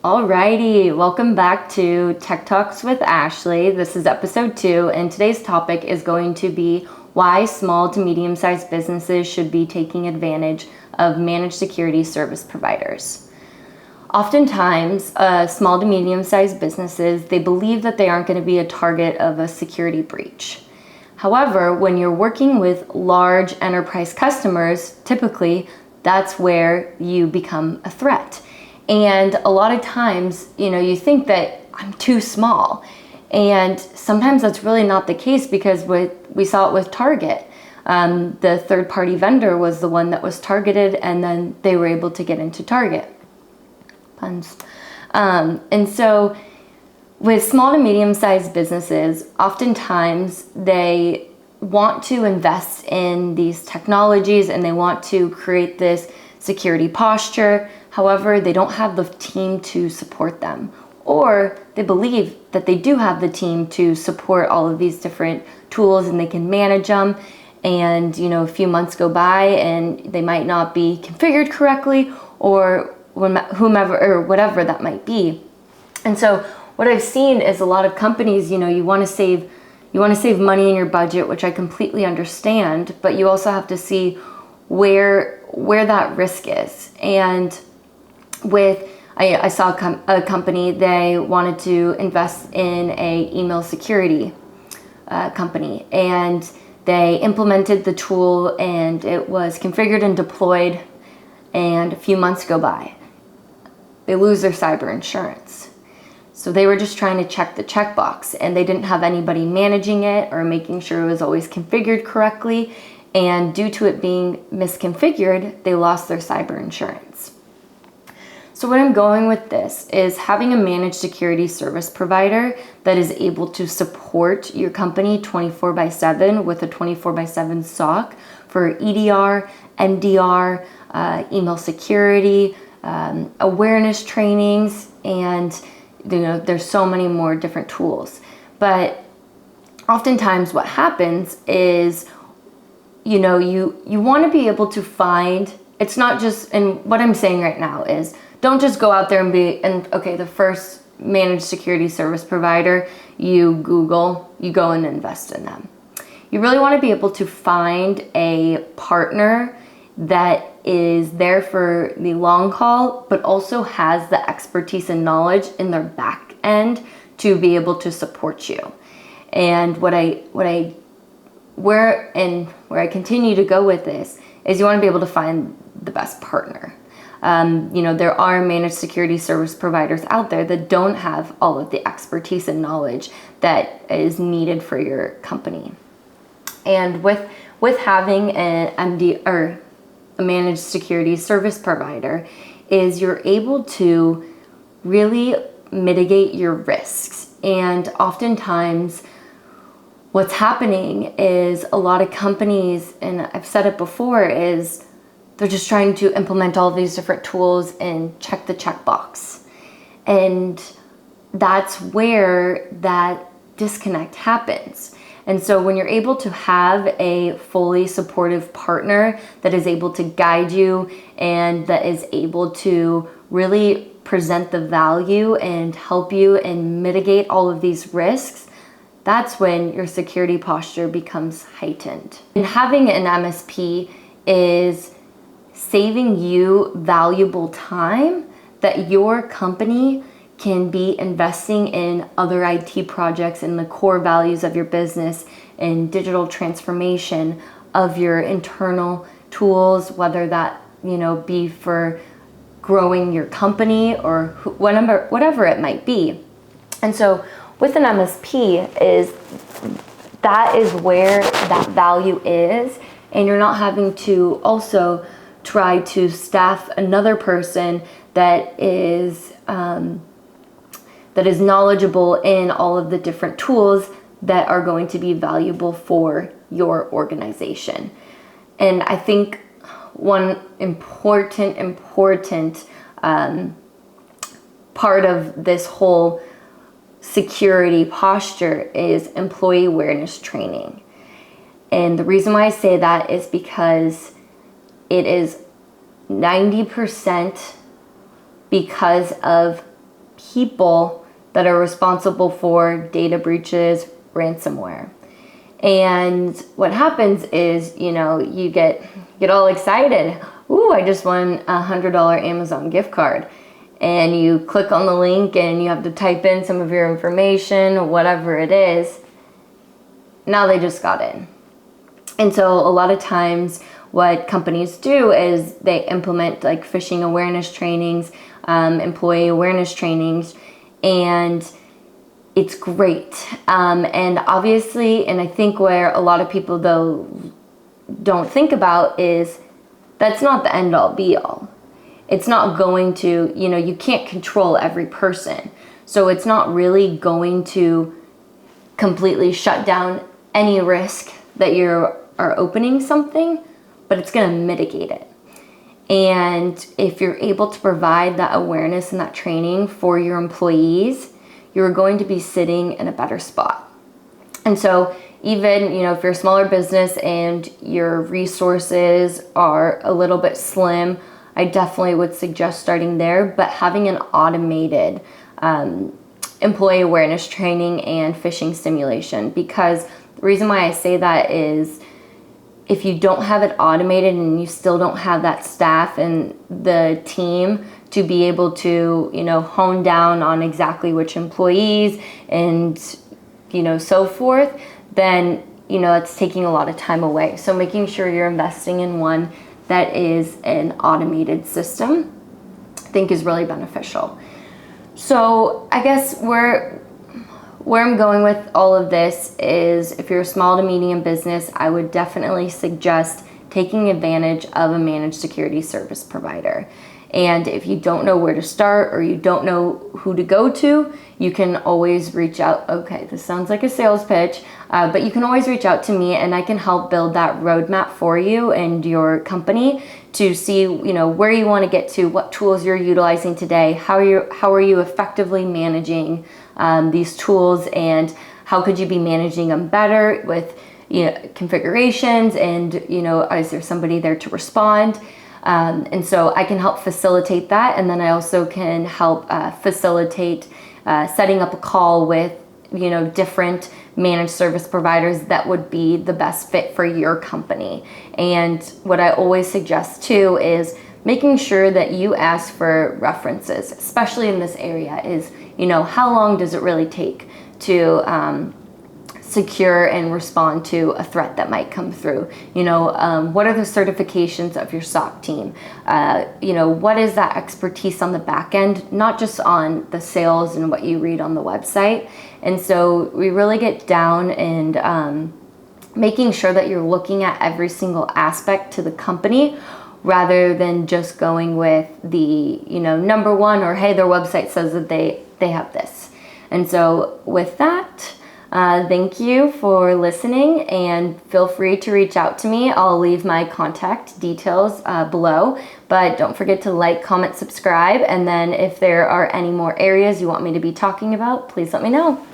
Alrighty, welcome back to Tech Talks with Ashley. This is episode 2, and today's topic is going to be why small to medium-sized businesses should be taking advantage of managed security service providers. Oftentimes, small to medium-sized businesses, they believe that they aren't going to be a target of a security breach. However, when you're working with large enterprise customers, typically that's where you become a threat. And a lot of times, you think that I'm too small. And sometimes that's really not the case, because we saw it with Target. The third-party vendor was the one that was targeted, and then they were able to get into Target. Puns. And so with small to medium-sized businesses, oftentimes they want to invest in these technologies and they want to create this security posture. However, they don't have the team to support them, or they believe that they do have the team to support all of these different tools and they can manage them. And, a few months go by and they might not be configured correctly, or whomever or whatever that might be. And so what I've seen is a lot of companies, you want to save money in your budget, which I completely understand, but you also have to see where that risk is. And I saw a company, they wanted to invest in a email security company, and they implemented the tool and it was configured and deployed, and a few months go by. They lose their cyber insurance. So they were just trying to check the checkbox, and they didn't have anybody managing it or making sure it was always configured correctly. And due to it being misconfigured, they lost their cyber insurance. So what I'm going with this is having a managed security service provider that is able to support your company 24/7 with a 24/7 SOC for EDR, MDR, email security, awareness trainings, and there's so many more different tools. But oftentimes what happens is you want to be able to find, it's not just, and what I'm saying right now is, don't just go out there the first managed security service provider you Google, you go and invest in them. You really want to be able to find a partner that is there for the long haul, but also has the expertise and knowledge in their back end to be able to support you. And where I continue to go with this is, you want to be able to find the best partner. There are managed security service providers out there that don't have all of the expertise and knowledge that is needed for your company. And with having an MD or a managed security service provider, is you're able to really mitigate your risks. And oftentimes what's happening is a lot of companies, and I've said it before, is they're just trying to implement all these different tools and check the checkbox. And that's where that disconnect happens. And so when you're able to have a fully supportive partner that is able to guide you and that is able to really present the value and help you and mitigate all of these risks, that's when your security posture becomes heightened. And having an MSP is saving you valuable time that your company can be investing in other IT projects and the core values of your business and digital transformation of your internal tools, whether that be for growing your company or whatever it might be. And so with an MSP, that is where that value is, and you're not having to also try to staff another person that is knowledgeable in all of the different tools that are going to be valuable for your organization. And I think one important part of this whole security posture is employee awareness training. And the reason why I say that is because it is 90% because of people that are responsible for data breaches, ransomware. And what happens is, you get all excited. Ooh, I just won a $100 Amazon gift card. And you click on the link and you have to type in some of your information, whatever it is. Now they just got in. And so a lot of times what companies do is they implement like phishing awareness trainings, employee awareness trainings, and it's great. And obviously, and I think where a lot of people though don't think about is that's not the end all be all. It's not going to, you can't control every person. So it's not really going to completely shut down any risk that you are opening something, but it's going to mitigate it. And if you're able to provide that awareness and that training for your employees, you're going to be sitting in a better spot. And so even, if you're a smaller business and your resources are a little bit slim, I definitely would suggest starting there, but having an automated employee awareness training and phishing simulation. Because the reason why I say that is if you don't have it automated and you still don't have that staff and the team to be able to, hone down on exactly which employees and, so forth, then, it's taking a lot of time away. So making sure you're investing in one that is an automated system, I think is really beneficial. So I guess where I'm going with all of this is if you're a small to medium business, I would definitely suggest taking advantage of a managed security service provider. And if you don't know where to start or you don't know who to go to, you can always reach out. Okay, this sounds like a sales pitch, but you can always reach out to me and I can help build that roadmap for you and your company to see, where you want to get to, what tools you're utilizing today, how are you effectively managing these tools, and how could you be managing them better with configurations, and is there somebody there to respond? And so I can help facilitate that, and then I also can help facilitate setting up a call with different managed service providers that would be the best fit for your company. And what I always suggest too is making sure that you ask for references, especially in this area, is how long does it really take to secure and respond to a threat that might come through? What are the certifications of your SOC team? What is that expertise on the back end, not just on the sales and what you read on the website. And so we really get down and making sure that you're looking at every single aspect to the company rather than just going with the, number one, or hey, their website says that they have this. And so with that, thank you for listening, and feel free to reach out to me. I'll leave my contact details below, but don't forget to like, comment, subscribe, and then if there are any more areas you want me to be talking about, please let me know.